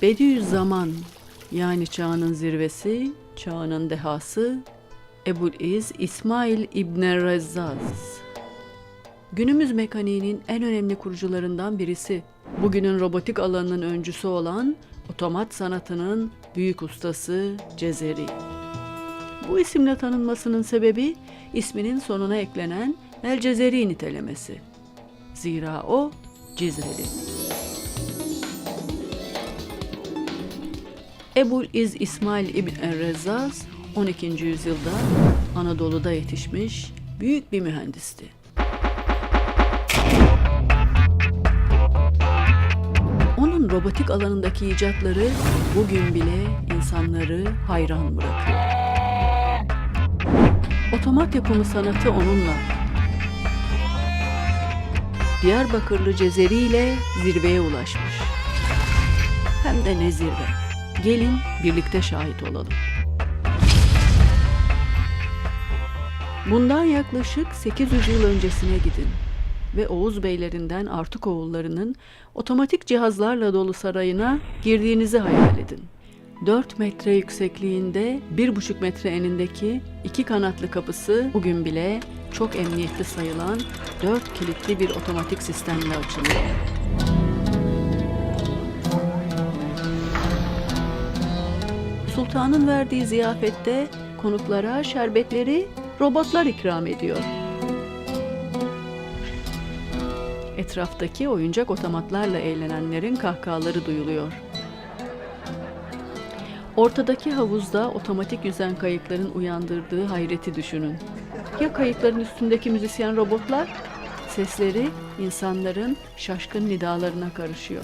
Bediüzzaman, yani çağının zirvesi, çağının dehası Ebu'l-İz İsmail İbn Rezzaz. Günümüz mekaniğinin en önemli kurucularından birisi. Bugünün robotik alanının öncüsü olan otomat sanatının büyük ustası Cezeri. Bu isimle tanınmasının sebebi isminin sonuna eklenen El Cezeri nitelemesi. Zira o Cizreli. Ebu'l-İz İsmail İbn Rezzaz 12. yüzyılda Anadolu'da yetişmiş büyük bir mühendisti. Onun robotik alanındaki icatları bugün bile insanları hayran bırakıyor. Otomat yapımı sanatı onunla. Diyarbakırlı Cezeri ile zirveye ulaşmış. Hem de ne zirve. Gelin birlikte şahit olalım. Bundan yaklaşık 800 yıl öncesine gidin ve Oğuz beylerinden Artıkoğulları'nın otomatik cihazlarla dolu sarayına girdiğinizi hayal edin. 4 metre yüksekliğinde, 1,5 metre enindeki 2 kanatlı kapısı bugün bile çok emniyetli sayılan 4 kilitli bir otomatik sistemle açılıyor. Sultanın verdiği ziyafette konuklara şerbetleri robotlar ikram ediyor. Etraftaki oyuncak otomatlarla eğlenenlerin kahkahaları duyuluyor. Ortadaki havuzda otomatik yüzen kayıkların uyandırdığı hayreti düşünün. Ya kayıkların üstündeki müzisyen robotlar? Sesleri insanların şaşkın nidalarına karışıyor.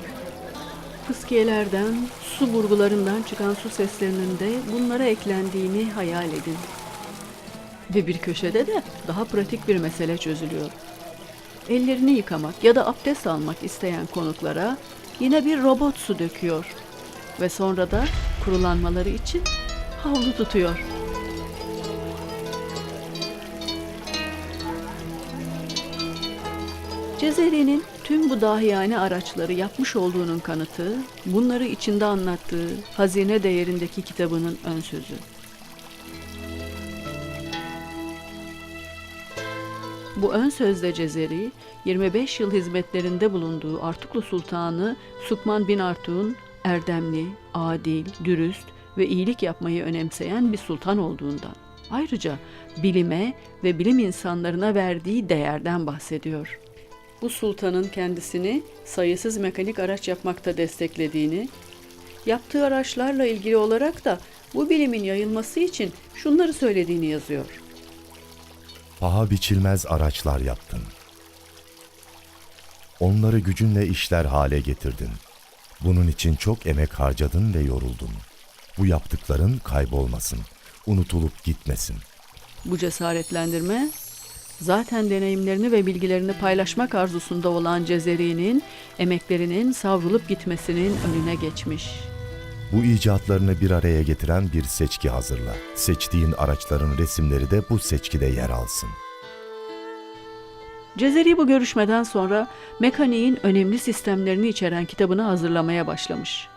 Fıskiyelerden, su burgularından çıkan su seslerinin de bunlara eklendiğini hayal edin. Ve bir köşede de daha pratik bir mesele çözülüyor. Ellerini yıkamak ya da abdest almak isteyen konuklara yine bir robot su döküyor. Ve sonra da kurulanmaları için havlu tutuyor. Cezeri'nin tüm bu dahiyane araçları yapmış olduğunun kanıtı, bunları içinde anlattığı hazine değerindeki kitabının ön sözü. Bu ön sözde Cezeri, 25 yıl hizmetlerinde bulunduğu Artuklu Sultanı Sukman bin Artuk'un erdemli, adil, dürüst ve iyilik yapmayı önemseyen bir sultan olduğundan, ayrıca bilime ve bilim insanlarına verdiği değerden bahsediyor. Bu sultanın kendisini sayısız mekanik araç yapmakta desteklediğini, yaptığı araçlarla ilgili olarak da bu bilimin yayılması için şunları söylediğini yazıyor. Paha biçilmez araçlar yaptın. Onları gücünle işler hale getirdin. Bunun için çok emek harcadın ve yoruldun. Bu yaptıkların kaybolmasın, unutulup gitmesin. Bu cesaretlendirme, zaten deneyimlerini ve bilgilerini paylaşmak arzusunda olan Cezeri'nin emeklerinin savrulup gitmesinin önüne geçmiş. Bu icatlarını bir araya getiren bir seçki hazırla. Seçtiğin araçların resimleri de bu seçkide yer alsın. Cezeri bu görüşmeden sonra mekaniğin önemli sistemlerini içeren kitabını hazırlamaya başlamış.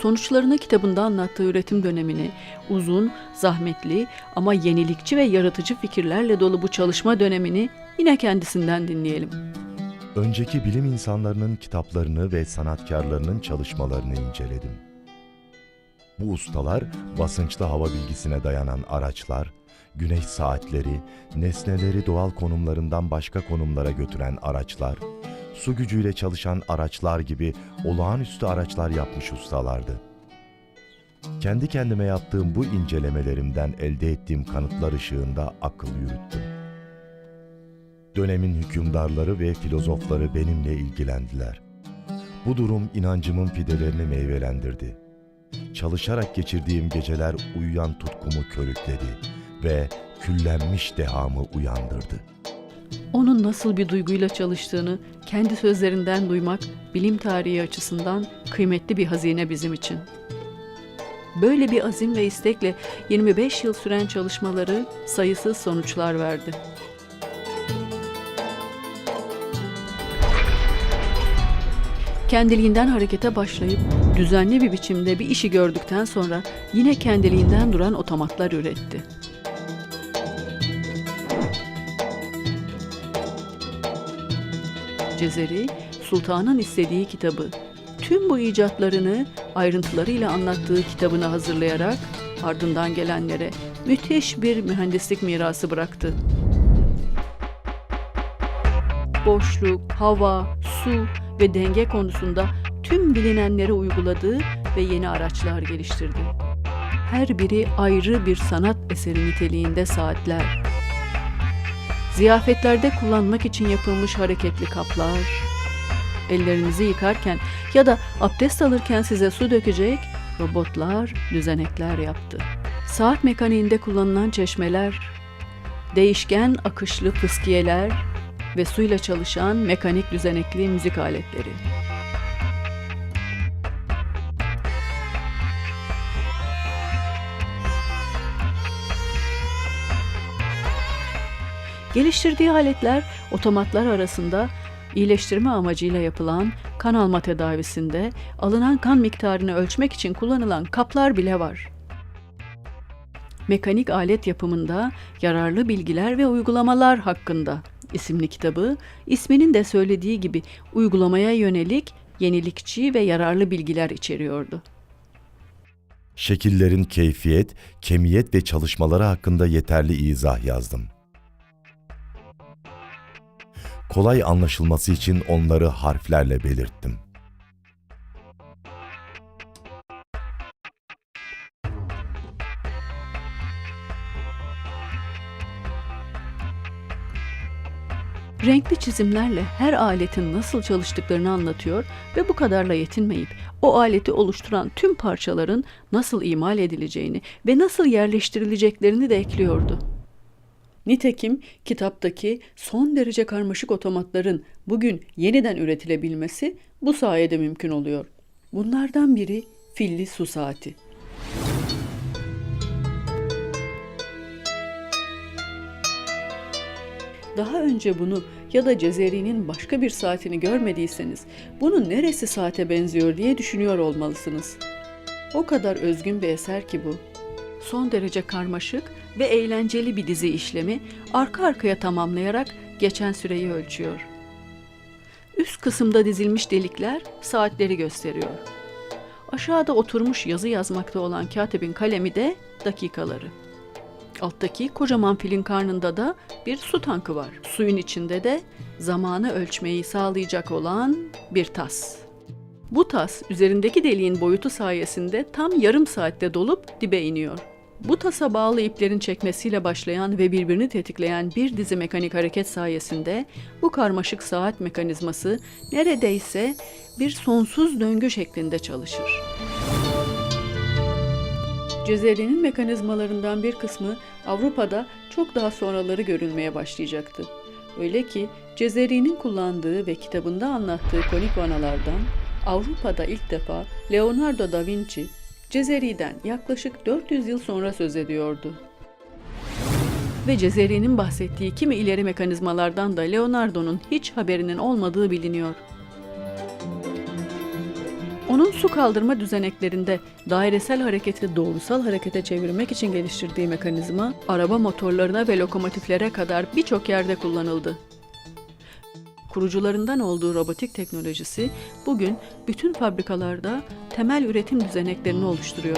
Sonuçlarını kitabında anlattığı üretim dönemini, uzun, zahmetli ama yenilikçi ve yaratıcı fikirlerle dolu bu çalışma dönemini yine kendisinden dinleyelim. Önceki bilim insanlarının kitaplarını ve sanatkarlarının çalışmalarını inceledim. Bu ustalar basınçlı hava bilgisine dayanan araçlar, güneş saatleri, nesneleri doğal konumlarından başka konumlara götüren araçlar, su gücüyle çalışan araçlar gibi olağanüstü araçlar yapmış ustalardı. Kendi kendime yaptığım bu incelemelerimden elde ettiğim kanıtlar ışığında akıl yürüttüm. Dönemin hükümdarları ve filozofları benimle ilgilendiler. Bu durum inancımın fidelerini meyvelendirdi. Çalışarak geçirdiğim geceler uyuyan tutkumu körükledi ve küllenmiş dehamı uyandırdı. Onun nasıl bir duyguyla çalıştığını kendi sözlerinden duymak bilim tarihi açısından kıymetli bir hazine bizim için. Böyle bir azim ve istekle 25 yıl süren çalışmaları sayısız sonuçlar verdi. Kendiliğinden harekete başlayıp düzenli bir biçimde bir işi gördükten sonra yine kendiliğinden duran otomatlar üretti. Cezeri, sultanın istediği kitabı, tüm bu icatlarını ayrıntılarıyla anlattığı kitabını hazırlayarak ardından gelenlere müthiş bir mühendislik mirası bıraktı. Boşluk, hava, su ve denge konusunda tüm bilinenleri uyguladı ve yeni araçlar geliştirdi. Her biri ayrı bir sanat eseri niteliğinde saatler. Ziyafetlerde kullanmak için yapılmış hareketli kaplar, ellerinizi yıkarken ya da abdest alırken size su dökecek robotlar, düzenekler yaptı. Saat mekaniğinde kullanılan çeşmeler, değişken akışlı fıskiyeler ve suyla çalışan mekanik düzenekli müzik aletleri. Geliştirdiği aletler otomatlar arasında iyileştirme amacıyla yapılan kan alma tedavisinde alınan kan miktarını ölçmek için kullanılan kaplar bile var. Mekanik alet yapımında yararlı bilgiler ve uygulamalar hakkında isimli kitabı, isminin de söylediği gibi uygulamaya yönelik yenilikçi ve yararlı bilgiler içeriyordu. Şekillerin keyfiyet, kemiyet ve çalışmaları hakkında yeterli izah yazdım. Kolay anlaşılması için onları harflerle belirttim. Renkli çizimlerle her aletin nasıl çalıştıklarını anlatıyor ve bu kadarla yetinmeyip o aleti oluşturan tüm parçaların nasıl imal edileceğini ve nasıl yerleştirileceklerini de ekliyordu. Nitekim kitaptaki son derece karmaşık otomatların bugün yeniden üretilebilmesi bu sayede mümkün oluyor. Bunlardan biri filli su saati. Daha önce bunu ya da Cezeri'nin başka bir saatini görmediyseniz bunun neresi saate benziyor diye düşünüyor olmalısınız. O kadar özgün bir eser ki bu. Son derece karmaşık ve eğlenceli bir dizi işlemi arka arkaya tamamlayarak geçen süreyi ölçüyor. Üst kısımda dizilmiş delikler saatleri gösteriyor. Aşağıda oturmuş yazı yazmakta olan katibin kalemi de dakikaları. Alttaki kocaman filin karnında da bir su tankı var. Suyun içinde de zamanı ölçmeyi sağlayacak olan bir tas. Bu tas üzerindeki deliğin boyutu sayesinde tam yarım saatte dolup dibe iniyor. Bu tasa bağlı iplerin çekmesiyle başlayan ve birbirini tetikleyen bir dizi mekanik hareket sayesinde bu karmaşık saat mekanizması neredeyse bir sonsuz döngü şeklinde çalışır. Cezeri'nin mekanizmalarından bir kısmı Avrupa'da çok daha sonraları görülmeye başlayacaktı. Öyle ki Cezeri'nin kullandığı ve kitabında anlattığı konik vanalardan Avrupa'da ilk defa Leonardo da Vinci, Cezeri'den yaklaşık 400 yıl sonra söz ediyordu. Ve Cezeri'nin bahsettiği kimi ileri mekanizmalardan da Leonardo'nun hiç haberinin olmadığı biliniyor. Onun su kaldırma düzeneklerinde dairesel hareketi doğrusal harekete çevirmek için geliştirdiği mekanizma, araba motorlarına ve lokomotiflere kadar birçok yerde kullanıldı. Kurucularından olduğu robotik teknolojisi bugün bütün fabrikalarda temel üretim düzeneklerini oluşturuyor.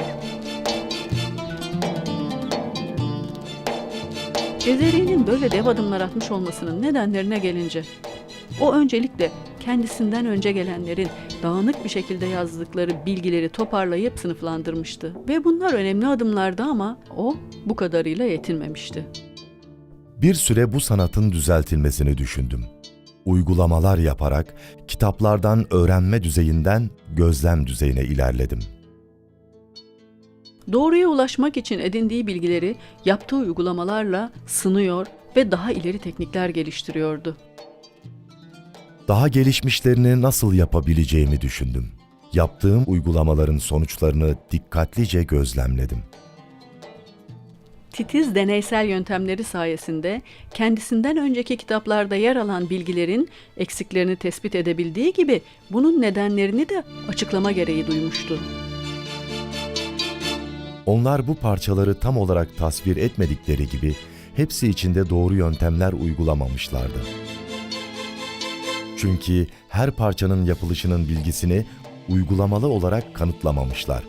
Cezeri'nin böyle dev adımlar atmış olmasının nedenlerine gelince, o öncelikle kendisinden önce gelenlerin dağınık bir şekilde yazdıkları bilgileri toparlayıp sınıflandırmıştı. Ve bunlar önemli adımlardı ama o bu kadarıyla yetinmemişti. Bir süre bu sanatın düzeltilmesini düşündüm. Uygulamalar yaparak kitaplardan öğrenme düzeyinden gözlem düzeyine ilerledim. Doğruya ulaşmak için edindiği bilgileri yaptığı uygulamalarla sınıyor ve daha ileri teknikler geliştiriyordu. Daha gelişmişlerini nasıl yapabileceğimi düşündüm. Yaptığım uygulamaların sonuçlarını dikkatlice gözlemledim. titiz deneysel yöntemleri sayesinde kendisinden önceki kitaplarda yer alan bilgilerin eksiklerini tespit edebildiği gibi bunun nedenlerini de açıklama gereği duymuştu. Onlar bu parçaları tam olarak tasvir etmedikleri gibi hepsi içinde doğru yöntemler uygulamamışlardı. Çünkü her parçanın yapılışının bilgisini uygulamalı olarak kanıtlamamışlar.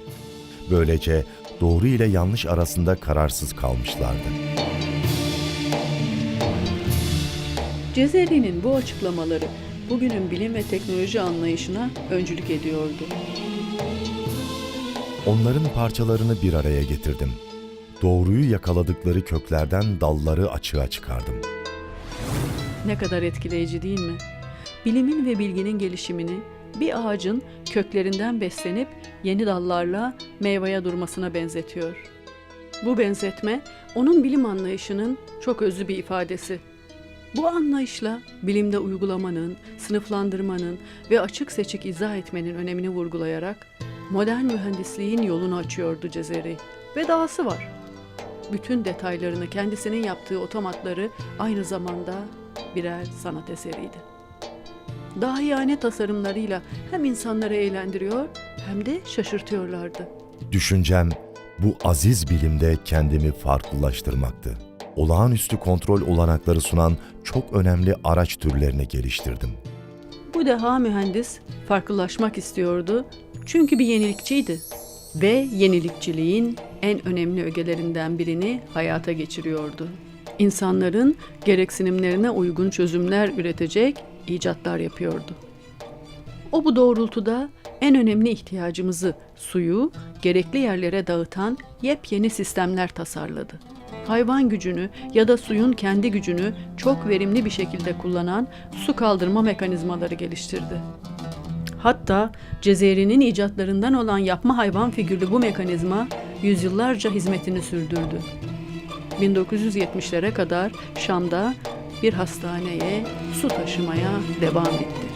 Böylece doğru ile yanlış arasında kararsız kalmışlardı. Cezeri'nin bu açıklamaları bugünün bilim ve teknoloji anlayışına öncülük ediyordu. Onların parçalarını bir araya getirdim. Doğruyu yakaladıkları köklerden dalları açığa çıkardım. Ne kadar etkileyici değil mi? Bilimin ve bilginin gelişimini bir ağacın köklerinden beslenip yeni dallarla meyveye durmasına benzetiyor. Bu benzetme onun bilim anlayışının çok özlü bir ifadesi. Bu anlayışla bilimde uygulamanın, sınıflandırmanın ve açık seçik izah etmenin önemini vurgulayarak modern mühendisliğin yolunu açıyordu Cezeri. Ve dahası var. Bütün detaylarını kendisinin yaptığı otomatları aynı zamanda birer sanat eseriydi. Dahiyane tasarımlarıyla hem insanları eğlendiriyor hem de şaşırtıyorlardı. Düşüncem bu aziz bilimde kendimi farklılaştırmaktı. Olağanüstü kontrol olanakları sunan çok önemli araç türlerini geliştirdim. Bu deha mühendis farklılaşmak istiyordu çünkü bir yenilikçiydi ve yenilikçiliğin en önemli ögelerinden birini hayata geçiriyordu. İnsanların gereksinimlerine uygun çözümler üretecek icatlar yapıyordu. O bu doğrultuda en önemli ihtiyacımızı, suyu, gerekli yerlere dağıtan yepyeni sistemler tasarladı. Hayvan gücünü ya da suyun kendi gücünü çok verimli bir şekilde kullanan su kaldırma mekanizmaları geliştirdi. Hatta Cezeri'nin icatlarından olan yapma hayvan figürlü bu mekanizma yüzyıllarca hizmetini sürdürdü. 1970'lere kadar Şam'da bir hastaneye su taşımaya devam etti.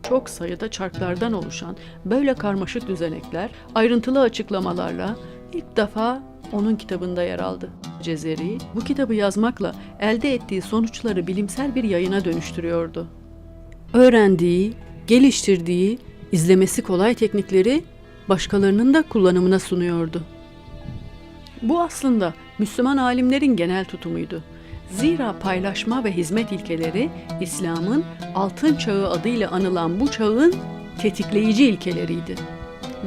Çok sayıda çarklardan oluşan böyle karmaşık düzenekler ayrıntılı açıklamalarla ilk defa onun kitabında yer aldı. Cezeri bu kitabı yazmakla elde ettiği sonuçları bilimsel bir yayına dönüştürüyordu. Öğrendiği, geliştirdiği, izlemesi kolay teknikleri başkalarının da kullanımına sunuyordu. Bu aslında Müslüman alimlerin genel tutumuydu. Zira paylaşma ve hizmet ilkeleri İslam'ın altın çağı adıyla anılan bu çağın tetikleyici ilkeleriydi.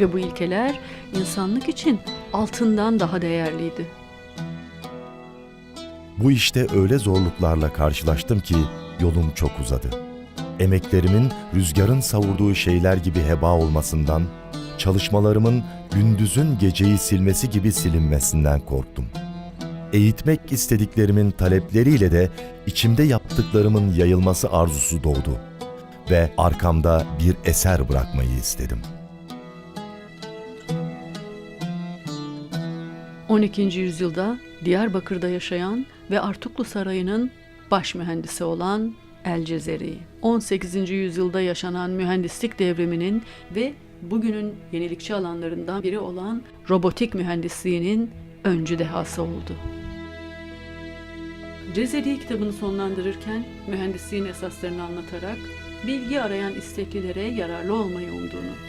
Ve bu ilkeler insanlık için altından daha değerliydi. Bu işte öyle zorluklarla karşılaştım ki yolum çok uzadı. Emeklerimin rüzgarın savurduğu şeyler gibi heba olmasından, çalışmalarımın gündüzün geceyi silmesi gibi silinmesinden korktum. Eğitmek istediklerimin talepleriyle de içimde yaptıklarımın yayılması arzusu doğdu ve arkamda bir eser bırakmayı istedim. 12. yüzyılda Diyarbakır'da yaşayan ve Artuklu Sarayı'nın baş mühendisi olan El-Cezeri, 18. yüzyılda yaşanan mühendislik devriminin ve bugünün yenilikçi alanlarından biri olan robotik mühendisliğinin öncü dehası oldu. Cezeri kitabını sonlandırırken mühendisliğin esaslarını anlatarak bilgi arayan isteklilere yararlı olmayı umduğunu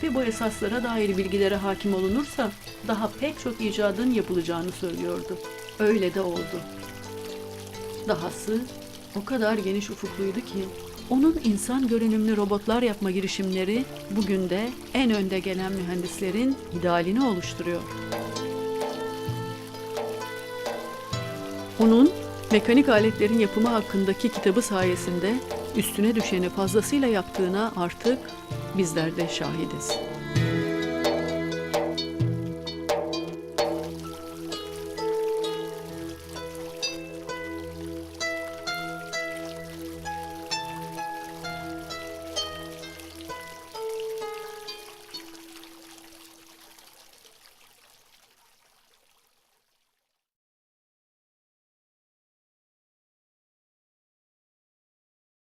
ve bu esaslara dair bilgilere hakim olunursa daha pek çok icadın yapılacağını söylüyordu. Öyle de oldu. Dahası o kadar geniş ufukluydu ki onun insan görünümlü robotlar yapma girişimleri bugün de en önde gelen mühendislerin idealini oluşturuyor. Onun mekanik aletlerin yapımı hakkındaki kitabı sayesinde üstüne düşeni fazlasıyla yaptığına artık bizler de şahidiz.